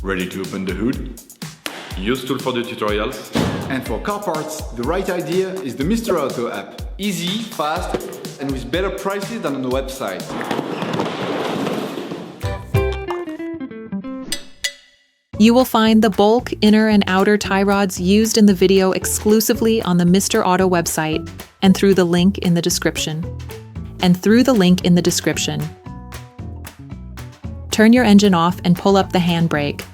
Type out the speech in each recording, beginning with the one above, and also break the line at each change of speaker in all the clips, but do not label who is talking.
Ready to open the hood? UseTool for the tutorials.
And for car parts, the right idea is the Mr. Auto app. Easy, fast, and with better prices than on the website.
You will find the bulk, inner, and outer tie rods used in the video exclusively on the Mr. Auto website and through the link in the description. Turn your engine off and pull up the handbrake.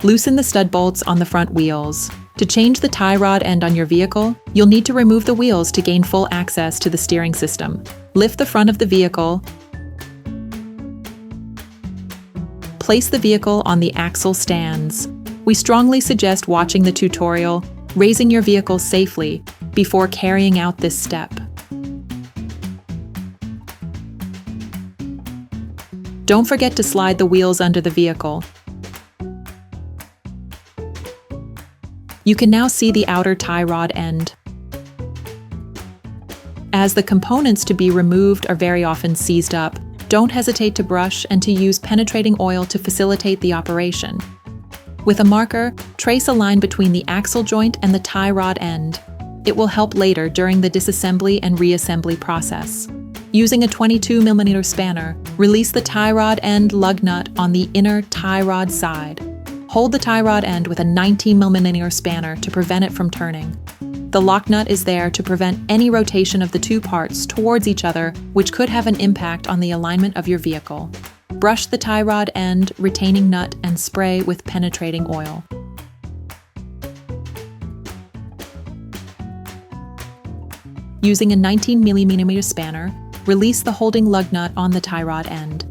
Loosen the stud bolts on the front wheels. To change the tie rod end on your vehicle, you'll need to remove the wheels to gain full access to the steering system. Lift the front of the vehicle. Place the vehicle on the axle stands. We strongly suggest watching the tutorial, raising your vehicle safely before carrying out this step. Don't forget to slide the wheels under the vehicle. You can now see the outer tie rod end. As the components to be removed are very often seized up, don't hesitate to brush and to use penetrating oil to facilitate the operation. With a marker, trace a line between the axle joint and the tie rod end. It will help later during the disassembly and reassembly process. Using a 22mm spanner, release the tie rod end lug nut on the inner tie rod side. Hold the tie rod end with a 19mm spanner to prevent it from turning. The lock nut is there to prevent any rotation of the two parts towards each other, which could have an impact on the alignment of your vehicle. Brush the tie rod end, retaining nut, and spray with penetrating oil. Using a 19mm spanner, release the holding lug nut on the tie rod end.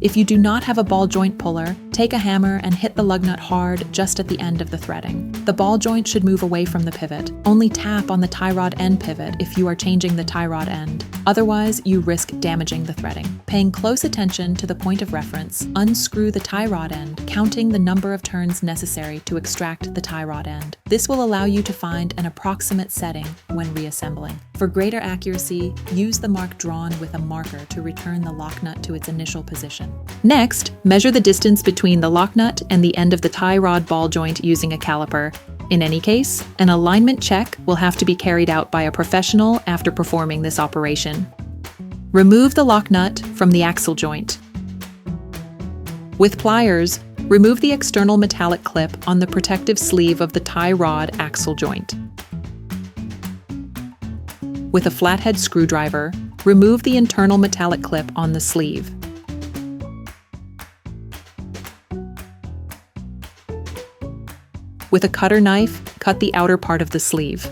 If you do not have a ball joint puller, take a hammer and hit the lug nut hard just at the end of the threading. The ball joint should move away from the pivot. Only tap on the tie rod end pivot if you are changing the tie rod end. Otherwise, you risk damaging the threading. Paying close attention to the point of reference, unscrew the tie rod end, counting the number of turns necessary to extract the tie rod end. This will allow you to find an approximate setting when reassembling. For greater accuracy, use the mark drawn with a marker to return the lock nut to its initial position. Next, measure the distance between the lock nut and the end of the tie rod ball joint using a caliper. In any case, an alignment check will have to be carried out by a professional after performing this operation. Remove the lock nut from the axle joint. With pliers, remove the external metallic clip on the protective sleeve of the tie rod axle joint. With a flathead screwdriver, remove the internal metallic clip on the sleeve. With a cutter knife, cut the outer part of the sleeve.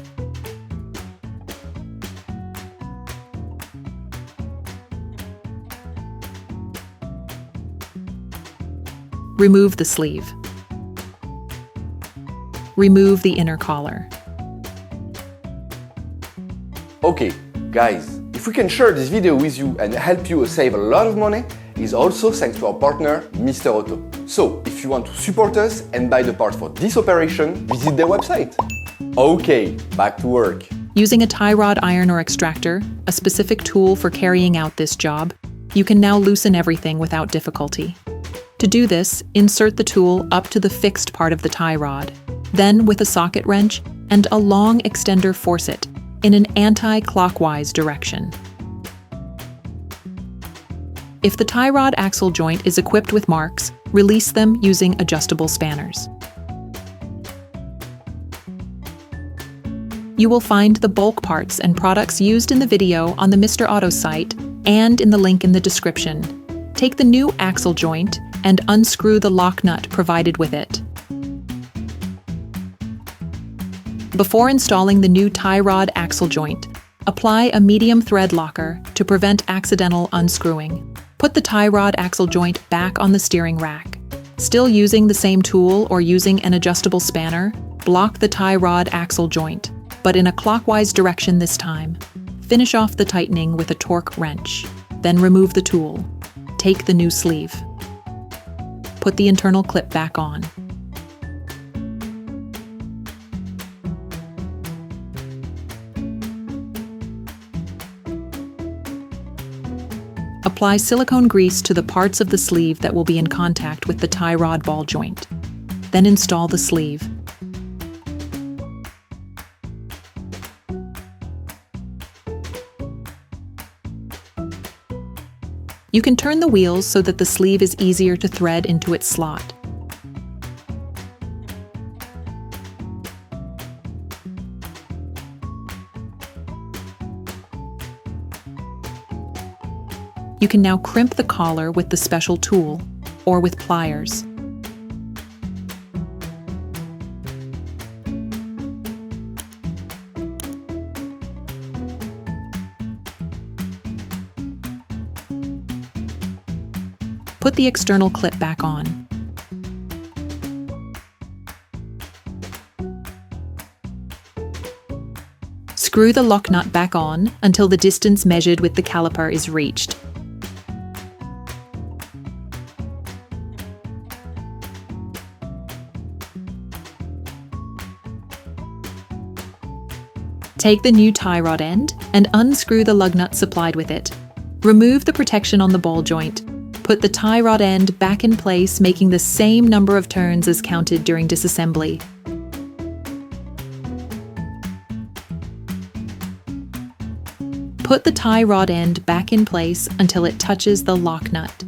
Remove the sleeve. Remove the inner collar.
Okay, guys, if we can share this video with you and help you save a lot of money, is also thanks to our partner, Mr. Auto. So, if you want to support us and buy the part for this operation, visit their website. Okay, back to work.
Using a tie rod iron or extractor, a specific tool for carrying out this job, you can now loosen everything without difficulty. To do this, insert the tool up to the fixed part of the tie rod. Then, with a socket wrench and a long extender, force it in an anti-clockwise direction. If the tie rod axle joint is equipped with marks, release them using adjustable spanners. You will find the bulk parts and products used in the video on the Mr. Auto site and in the link in the description. Take the new axle joint and unscrew the lock nut provided with it. Before installing the new tie rod axle joint, apply a medium thread locker to prevent accidental unscrewing. Put the tie rod axle joint back on the steering rack. Still using the same tool or using an adjustable spanner, block the tie rod axle joint, but in a clockwise direction this time. Finish off the tightening with a torque wrench. Then remove the tool. Take the new sleeve. Put the internal clip back on. Apply silicone grease to the parts of the sleeve that will be in contact with the tie rod ball joint. Then install the sleeve. You can turn the wheels so that the sleeve is easier to thread into its slot. You can now crimp the collar with the special tool, or with pliers. Put the external clip back on. Screw the Locknut back on until the distance measured with the caliper is reached. Take the new tie rod end and unscrew the lug nut supplied with it. Remove the protection on the ball joint. Put the tie rod end back in place, making the same number of turns as counted during disassembly. Put the tie rod end back in place until it touches the lock nut.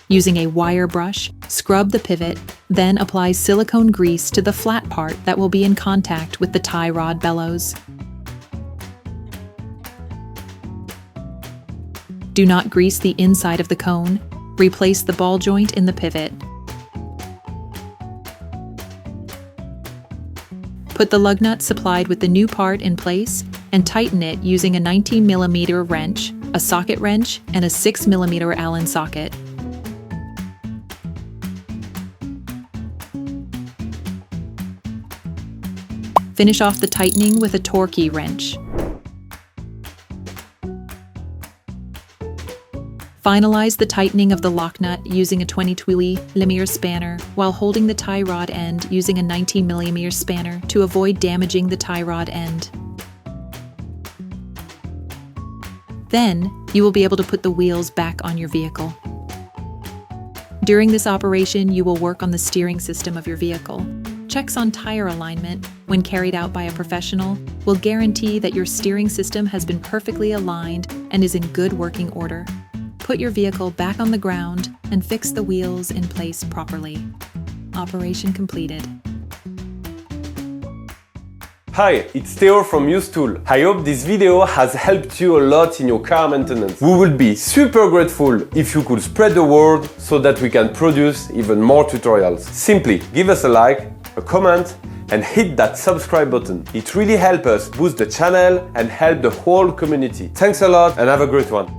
Using a wire brush, scrub the pivot, then apply silicone grease to the flat part that will be in contact with the tie rod bellows. Do not grease the inside of the cone. Replace the ball joint in the pivot. Put the lug nut supplied with the new part in place and tighten it using a 19mm wrench, a socket wrench, and a 6mm Allen socket. Finish off the tightening with a Torquey wrench. Finalize the tightening of the lock nut using a 20mm spanner while holding the tie rod end using a 19mm spanner to avoid damaging the tie rod end. Then, you will be able to put the wheels back on your vehicle. During this operation, you will work on the steering system of your vehicle. Checks on tire alignment, when carried out by a professional, will guarantee that your steering system has been perfectly aligned and is in good working order. Put your vehicle back on the ground and fix the wheels in place properly. Operation completed.
Hi, it's Theo from UseTool. I hope this video has helped you a lot in your car maintenance. We would be super grateful if you could spread the word so that we can produce even more tutorials. Simply give us a like, a comment, and hit that subscribe button. It really helps us boost the channel and help the whole community. Thanks a lot and have a great one.